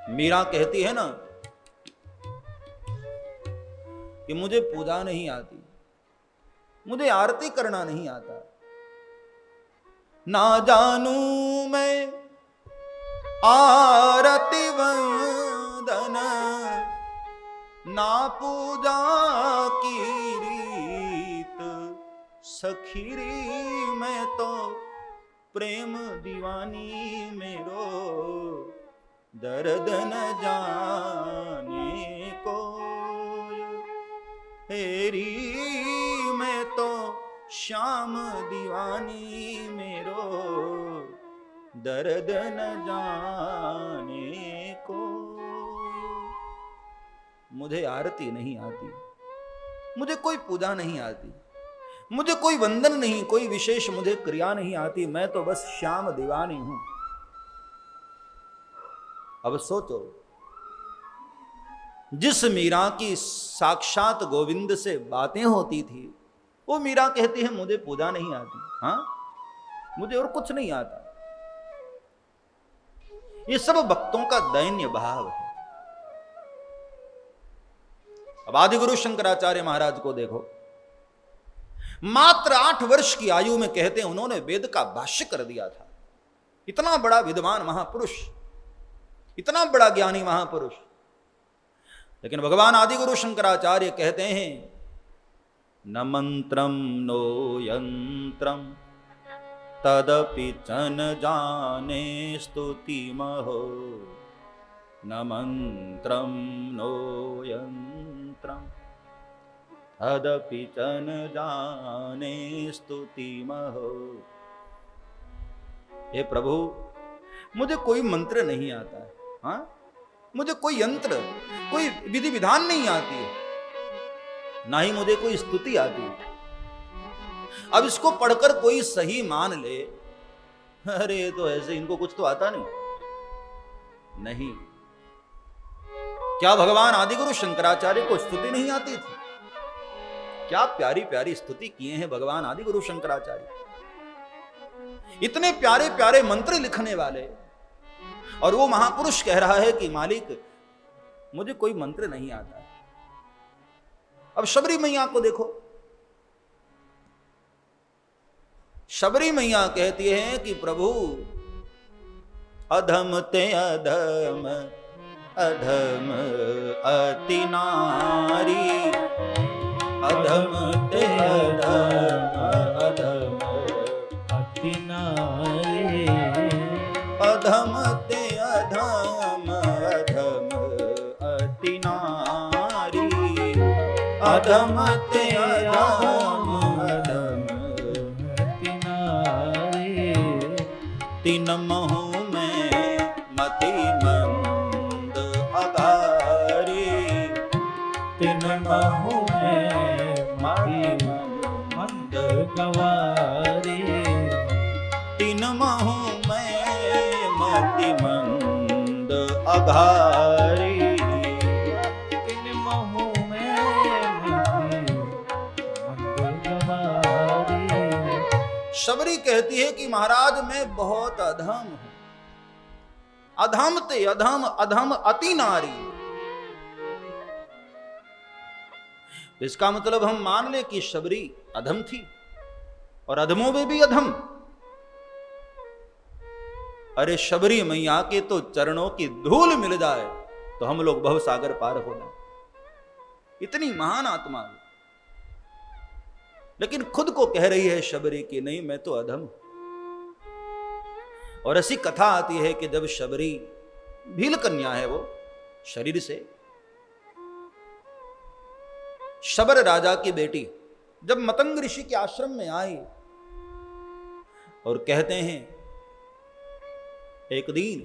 मीरा कहती है ना कि मुझे पूजा नहीं आती, मुझे आरती करना नहीं आता, ना जानू मैं आरती वंदन, ना पूजा की रीत, सखीरी मैं तो प्रेम दीवानी मेरो, दर्द न जाने को, हेरी मैं तो श्याम दीवानी मेरो, दर्द न जाने को। मुझे आरती नहीं आती, मुझे कोई पूजा नहीं आती, मुझे कोई वंदन नहीं, कोई विशेष मुझे क्रिया नहीं आती, मैं तो बस श्याम दीवानी हूं। अब सोचो, जिस मीरा की साक्षात गोविंद से बातें होती थी, वो मीरा कहती है मुझे पूजा नहीं आती, हाँ मुझे और कुछ नहीं आता। ये सब भक्तों का दैन्य भाव है। अब आदिगुरु शंकराचार्य महाराज को देखो, मात्र 8 वर्ष की आयु में कहते हैं उन्होंने वेद का भाष्य कर दिया था। इतना बड़ा विद्वान महापुरुष, इतना बड़ा ज्ञानी महापुरुष, लेकिन भगवान आदिगुरु शंकराचार्य कहते हैं न मंत्रम नो यंत्रम तदपि चन जाने स्तुति महो, न मंत्रम नो यंत्रम तदपि चन जाने स्तुति महो। हे प्रभु, मुझे कोई मंत्र नहीं आता है, हाँ मुझे कोई यंत्र, कोई विधि विधान नहीं आती है, ना ही मुझे कोई स्तुति आती है। अब इसको पढ़कर कोई सही मान ले, अरे तो ऐसे इनको कुछ तो आता नहीं। क्या भगवान आदिगुरु शंकराचार्य को स्तुति नहीं आती थी? क्या प्यारी प्यारी स्तुति किए हैं भगवान आदिगुरु शंकराचार्य। इतने प्यारे प्यारे मंत्र लिखने वाले, और वो महापुरुष कह रहा है कि मालिक मुझे कोई मंत्र नहीं आता है। अब शबरी मैया को देखो, शबरी मैया कहती है कि प्रभु अधम ते अधम, अधम अति नारी, अधम ते अधम, अधम अति नारी, अधम ते अधम, अधम अति नारी, अधम ते अधम, अधम अति नारी, तीन महु में मति मंद अगारी, तीन महु में मति मंद गवारी, तीन महु मति मंद अघारी, तीन महु में मति मंद गवारी। शबरी कहती है कि महाराज मैं बहुत अधम हूं, अधम ते अधम, अधम अति नारी। इसका मतलब हम मान ले कि शबरी अधम थी, और अधमों में भी अधम। अरे शबरी मैया के तो चरणों की धूल मिल जाए तो हम लोग भवसागर पार हो जाए। इतनी महान आत्मा, लेकिन खुद को कह रही है शबरी की नहीं मैं तो अधम। और ऐसी कथा आती है कि जब शबरी भील कन्या है, वो शरीर से शबर राजा की बेटी, जब मतंग ऋषि के आश्रम में आई और कहते हैं एक दिन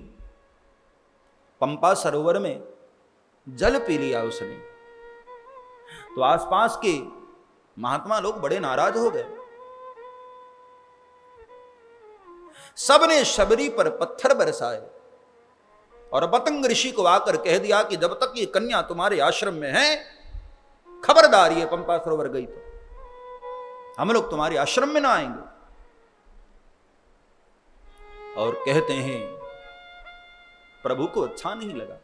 पंपा सरोवर में जल पी लिया उसने, तो आसपास के महात्मा लोग बड़े नाराज हो गए। सबने शबरी पर पत्थर बरसाए और मतंग ऋषि को आकर कह दिया कि जब तक ये कन्या तुम्हारे आश्रम में है, खबरदार ये पंपा सरोवर गई तो हम लोग तुम्हारे आश्रम में ना आएंगे। और कहते हैं प्रभु को अच्छा नहीं लगा,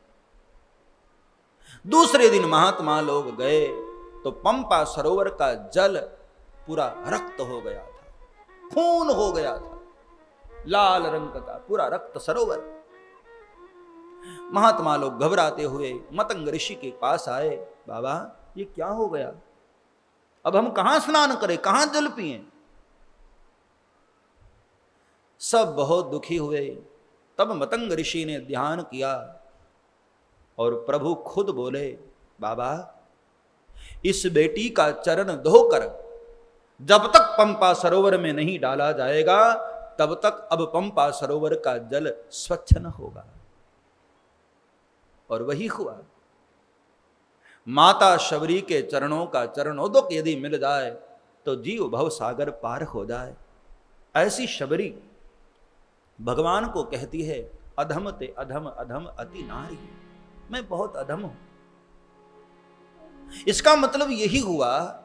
दूसरे दिन महात्मा लोग गए तो पंपा सरोवर का जल पूरा रक्त हो गया था, खून हो गया था, लाल रंग का पूरा रक्त सरोवर। महात्मा लोग घबराते हुए मतंग ऋषि के पास आए, बाबा ये क्या हो गया, अब हम कहां स्नान करें, कहां जल पिएं। सब बहुत दुखी हुए। तब मतंग ऋषि ने ध्यान किया और प्रभु खुद बोले, बाबा इस बेटी का चरण धोकर जब तक पंपा सरोवर में नहीं डाला जाएगा तब तक अब पंपा सरोवर का जल स्वच्छ न होगा। और वही हुआ। माता शबरी के चरणों का चरणोदक यदि मिल जाए तो जीव भव सागर पार हो जाए। ऐसी शबरी भगवान को कहती है, अधम ते अधम अधम अति नारी, मैं बहुत अधम हूं। इसका मतलब यही हुआ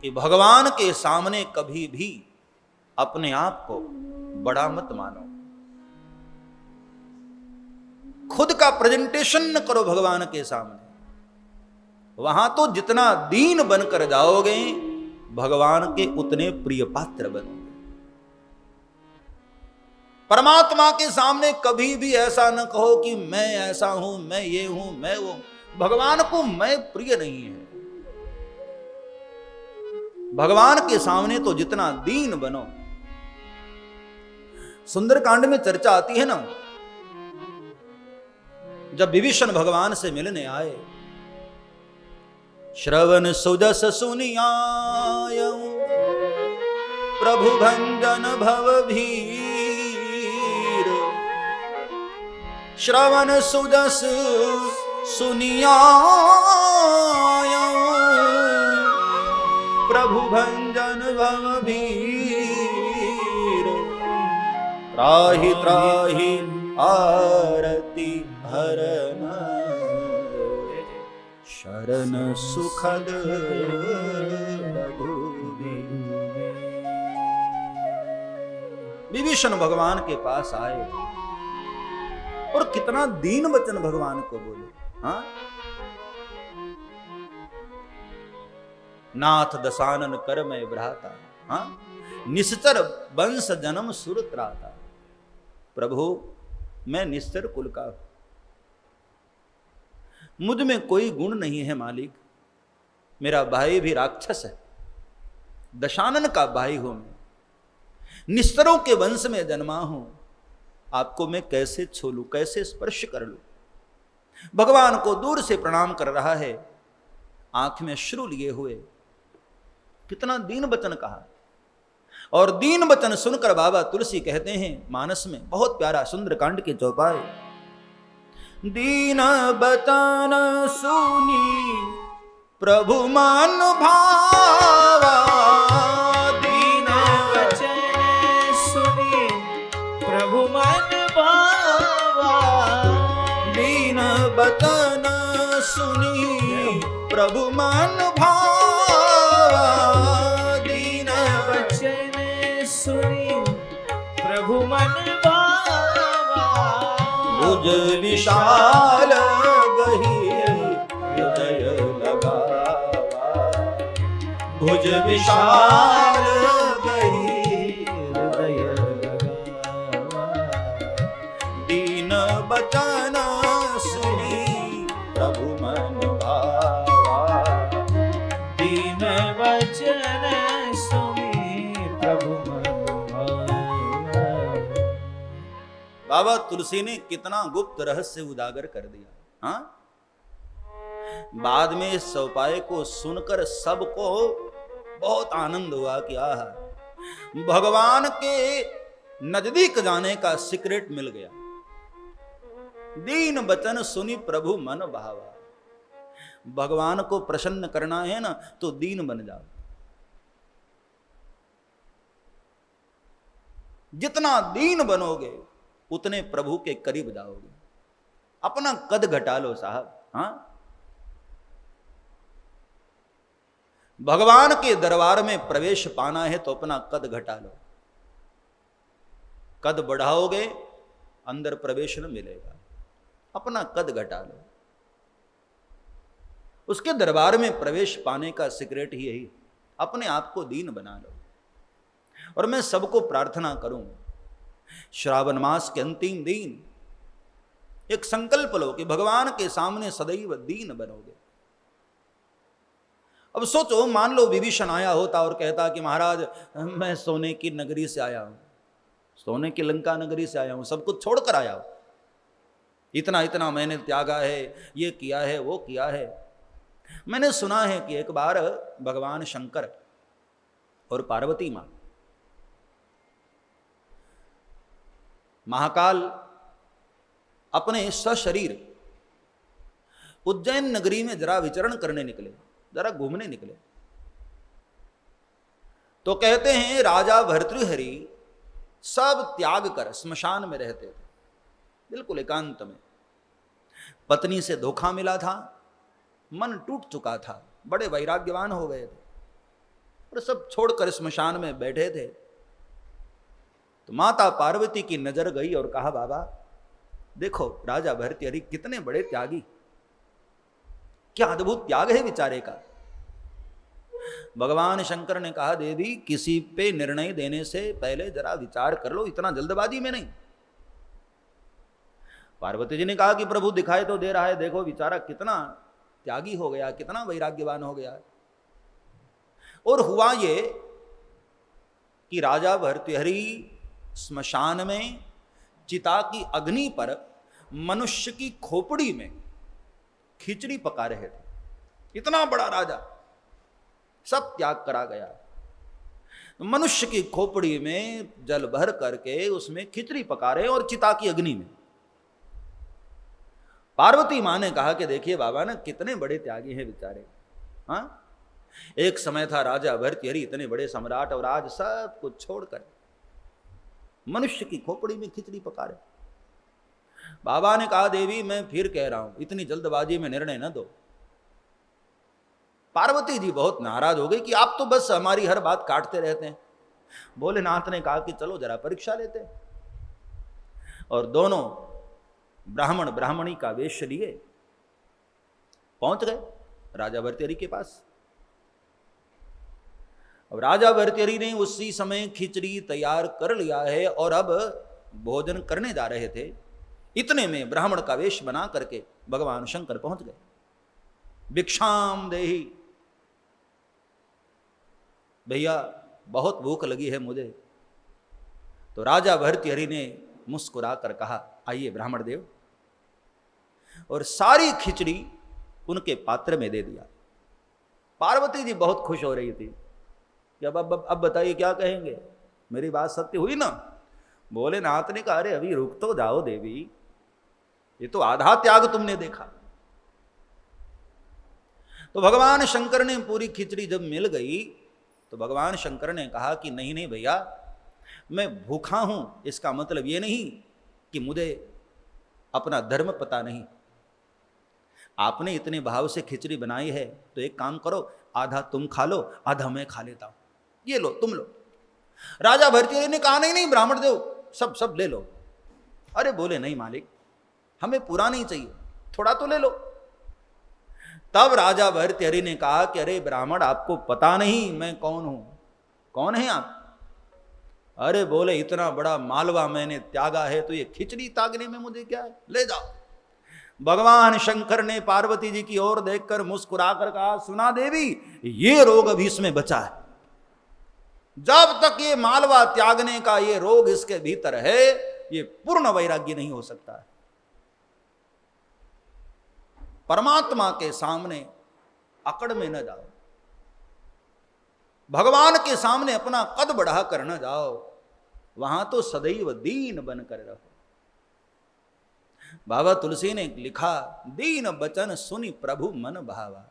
कि भगवान के सामने कभी भी अपने आप को बड़ा मत मानो, खुद का प्रेजेंटेशन न करो भगवान के सामने। वहां तो जितना दीन बनकर जाओगे भगवान के उतने प्रिय पात्र बनोगे। परमात्मा के सामने कभी भी ऐसा न कहो कि मैं ऐसा हूं, मैं ये हूं, मैं वो। भगवान को मैं प्रिय नहीं है। भगवान के सामने तो जितना दीन बनो। सुंदरकांड में चर्चा आती है ना, जब विभीषण भगवान से मिलने आए, श्रवण सुजस सुनियायऊ प्रभु भंजन भव भीर। श्रवण सुजस सुनियायऊ प्रभु भंजन भव भीर। त्राहि त्राहि आरती हरन शरण सुखद रघुवीर। विभीषण भगवान के पास आए और कितना दीन वचन भगवान को बोले। हाँ, नाथ दशानन कर मैं भ्राता, हाँ निश्चर वंश जन्म सुर त्राता। प्रभु मैं निश्चर कुल का हूं, मुझ में कोई गुण नहीं है मालिक। मेरा भाई भी राक्षस है, दशानन का भाई हूं मैं, निश्चरों के वंश में जन्मा हूं। आपको मैं कैसे छू लूं, कैसे स्पर्श कर लूं। भगवान को दूर से प्रणाम कर रहा है, आंख में अश्रु लिए हुए। कितना दीन वचन कहा। और दीन वचन सुनकर बाबा तुलसी कहते हैं मानस में, बहुत प्यारा सुंदरकांड के चौपाए, दीन वचन सुनी प्रभु मन भावा। दीन वचन सुनी प्रभु मन भावा। दीन वचन सुनी प्रभु मन भावा। दीन वचन सुनी प्रभु मन भावा। भुज विशाल गहीर हृदय लगावा। भुज विशाल गहीर हृदय लगावा। दीन वचन सुनी प्रभु मन भावा। दीन वचन सुनी प्रभु मन भावा। बाबा तुलसी ने कितना गुप्त रहस्य उजागर कर दिया। हाँ, बाद में इस चौपाए को सुनकर सबको बहुत आनंद हुआ कि आह, भगवान के नजदीक जाने का सीक्रेट मिल गया। दीन वचन सुनी प्रभु मन भावा। भगवान को प्रसन्न करना है ना तो दीन बन जाओ। जितना दीन बनोगे उतने प्रभु के करीब जाओगे। अपना कद घटा लो साहब। हाँ, भगवान के दरबार में प्रवेश पाना है तो अपना कद घटा लो। कद बढ़ाओगे अंदर प्रवेश न मिलेगा। अपना कद घटा लो। उसके दरबार में प्रवेश पाने का सीक्रेट ही यही, अपने आप को दीन बना लो। और मैं सबको प्रार्थना करूं, श्रावण मास के अंतिम दिन एक संकल्प लो कि भगवान के सामने सदैव दीन बनोगे। अब सोचो, मान लो विभीषण आया होता और कहता कि महाराज मैं सोने की नगरी से आया हूं, सोने की लंका नगरी से आया हूं, सब कुछ छोड़कर आया हूं, इतना इतना मैंने त्यागा है, ये किया है, वो किया है। मैंने सुना है कि एक बार भगवान शंकर और पार्वती मां महाकाल अपने सशरीर उज्जैन नगरी में जरा विचरण करने निकले, जरा घूमने निकले। तो कहते हैं राजा भर्तृहरि सब त्याग कर स्मशान में रहते थे, बिल्कुल एकांत में। पत्नी से धोखा मिला था, मन टूट चुका था, बड़े वैराग्यवान हो गए थे और सब छोड़कर स्मशान में बैठे थे। तो माता पार्वती की नजर गई और कहा, बाबा देखो राजा भर्तृहरि कितने बड़े त्यागी, क्या अद्भुत त्याग है बेचारे का। भगवान शंकर ने कहा, देवी किसी पे निर्णय देने से पहले जरा विचार कर लो, इतना जल्दबाजी में नहीं। पार्वती जी ने कहा कि प्रभु दिखाई तो दे रहा है, देखो बेचारा कितना त्यागी हो गया, कितना वैराग्यवान हो गया। और हुआ ये कि राजा भर्तृहरि स्मशान में चिता की अग्नि पर मनुष्य की खोपड़ी में खिचड़ी पका रहे थे। इतना बड़ा राजा, सब त्याग करा गया। मनुष्य की खोपड़ी में जल भर करके उसमें खिचड़ी पका रहे और चिता की अग्नि में। पार्वती मां ने कहा कि देखिए बाबा ना कितने बड़े त्यागी हैं बेचारे। हाँ, एक समय था राजा भर्तृहरि इतने बड़े सम्राट और आज सब कुछ छोड़कर मनुष्य की खोपड़ी में खिचड़ी पका रहे। बाबा ने कहा, देवी मैं फिर कह रहा हूं इतनी जल्दबाजी में निर्णय न दो। पार्वती जी बहुत नाराज हो गई कि आप तो बस हमारी हर बात काटते रहते हैं। भोलेनाथ ने कहा कि चलो जरा परीक्षा लेते हैं। और दोनों ब्राह्मण ब्राह्मणी का वेश लिए पहुंच गए राजा भर्तृहरि के पास। अब राजा भर्तृहरि ने उसी समय खिचड़ी तैयार कर लिया है और अब भोजन करने जा रहे थे। इतने में ब्राह्मण का वेश बना करके भगवान शंकर पहुंच गए। भिक्षाम देहि, भैया बहुत भूख लगी है मुझे। तो राजा भर्तृहरि ने मुस्कुरा कर कहा, आइए ब्राह्मण देव, और सारी खिचड़ी उनके पात्र में दे दिया। पार्वती जी बहुत खुश हो रही थी कि अब बताइए क्या कहेंगे, मेरी बात सत्य हुई ना। भोलेनाथ ने कहा, अरे अभी रुक तो जाओ देवी, ये तो आधा त्याग तुमने देखा। तो भगवान शंकर ने पूरी खिचड़ी जब मिल गई तो भगवान शंकर ने कहा कि नहीं नहीं भैया, मैं भूखा हूं इसका मतलब ये नहीं कि मुझे अपना धर्म पता नहीं। आपने इतने भाव से खिचड़ी बनाई है तो एक काम करो, आधा तुम खा लो, आधा मैं खा लेता हूं, ये लो तुम लो। राजा भर्तृहरि ने कहा, नहीं नहीं ब्राह्मण देव सब ले लो। अरे बोले, नहीं मालिक, हमें पूरा नहीं चाहिए, थोड़ा तो ले लो। तब राजा भर्तृहरि ने कहा कि अरे ब्राह्मण, आपको पता नहीं मैं कौन हूं। कौन है आप? अरे बोले, इतना बड़ा मालवा मैंने त्यागा है तो ये खिचड़ी तागने में मुझे क्या है, ले जाओ। भगवान शंकर ने पार्वती जी की ओर देखकर मुस्कुरा कर कहा, सुना देवी, ये रोग अभी इसमें बचा है। जब तक ये मालवा त्यागने का ये रोग इसके भीतर है, ये पूर्ण वैराग्य नहीं हो सकता है। परमात्मा के सामने अकड़ में न जाओ, भगवान के सामने अपना कद बढ़ा कर न जाओ, वहां तो सदैव दीन बनकर रहो। बाबा तुलसी ने लिखा, दीन बचन सुनी प्रभु मन भावा।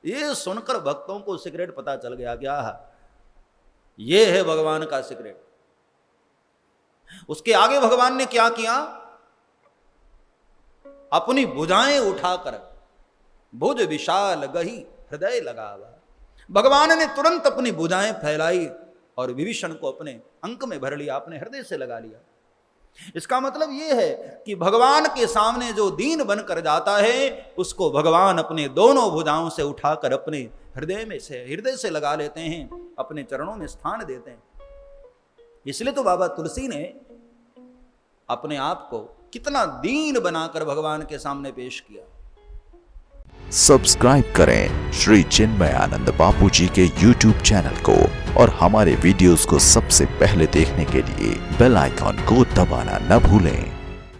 ये सुनकर भक्तों को सीक्रेट पता चल गया, क्या ये है भगवान का सीक्रेट। उसके आगे भगवान ने क्या किया, अपनी भुजाएं उठाकर भुज विशाल गही हृदय लगावा। भगवान ने तुरंत अपनी भुजाएं फैलाई और विभीषण को अपने अंक में भर लिया, अपने हृदय से लगा लिया। इसका मतलब ये है कि भगवान के सामने जो दीन बनकर जाता है उसको भगवान अपने दोनों भुजाओं से उठाकर अपने हृदय से लगा लेते हैं, अपने चरणों में स्थान देते हैं। इसलिए तो बाबा तुलसी ने अपने आप को कितना दीन बनाकर भगवान के सामने पेश किया। सब्सक्राइब करें श्री चिन्मयानंद बापू जी के YouTube चैनल को और हमारे वीडियोस को सबसे पहले देखने के लिए बेल आइकॉन को दबाना न भूलें।